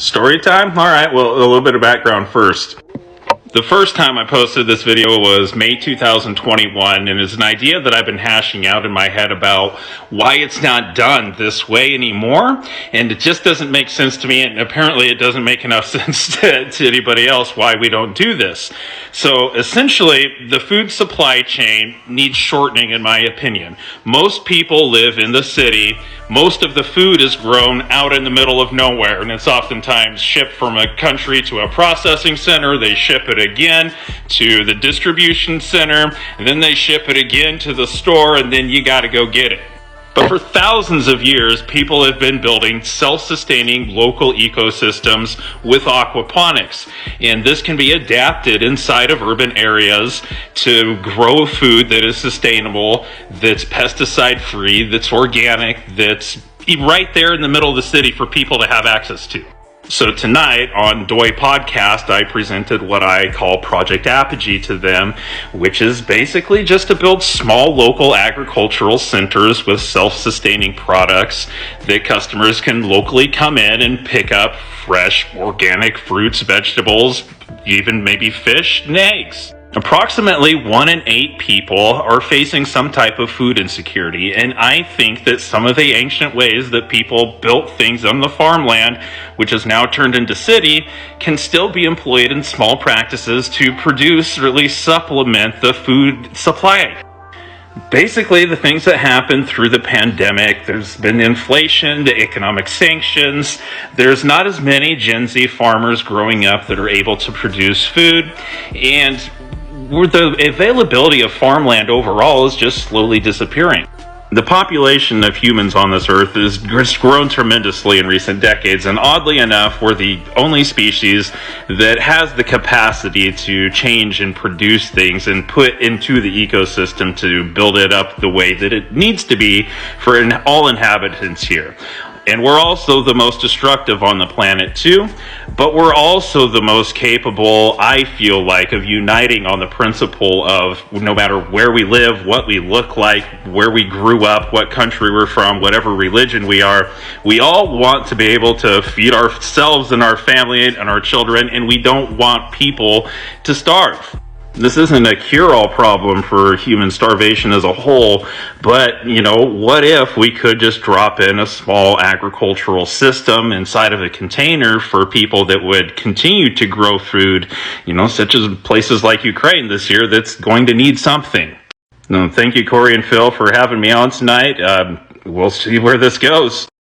Story time? All right, well, a little bit of background first. The first time I posted this video was May 2021, and it's an idea that I've been hashing out in my head about why it's not done this way anymore, and it just doesn't make sense to me, and apparently it doesn't make enough sense to anybody else why we don't do this. So essentially, the food supply chain needs shortening in my opinion. Most people live in the city. Most of the food is grown out in the middle of nowhere, and it's oftentimes shipped from a country to a processing center. They ship it again to the distribution center, and then they ship it again to the store, and then you got to go get it. But for thousands of years, people have been building self-sustaining local ecosystems with aquaponics. And this can be adapted inside of urban areas to grow food that is sustainable, that's pesticide-free, that's organic, that's right there in the middle of the city for people to have access to. So tonight on DOI Podcast, I presented what I call Project Apogee to them, which is basically just to build small local agricultural centers with self-sustaining products that customers can locally come in and pick up fresh, organic fruits, vegetables, even maybe fish and eggs. Approximately 1 in 8 people are facing some type of food insecurity, and I think that some of the ancient ways that people built things on the farmland, which is now turned into city, can still be employed in small practices to produce or at least supplement the food supply. Basically, the things that happened through the pandemic, there's been inflation, the economic sanctions, there's not as many Gen Z farmers growing up that are able to produce food, and the availability of farmland overall is just slowly disappearing. The population of humans on this earth has grown tremendously in recent decades, and oddly enough, we're the only species that has the capacity to change and produce things and put into the ecosystem to build it up the way that it needs to be for all inhabitants here. And we're also the most destructive on the planet too, but we're also the most capable, I feel like, of uniting on the principle of no matter where we live, what we look like, where we grew up, what country we're from, whatever religion we are, we all want to be able to feed ourselves and our family and our children, and we don't want people to starve. This isn't a cure-all problem for human starvation as a whole, but, what if we could just drop in a small agricultural system inside of a container for people that would continue to grow food, such as places like Ukraine this year that's going to need something. Thank you, Corey and Phil, for having me on tonight. We'll see where this goes.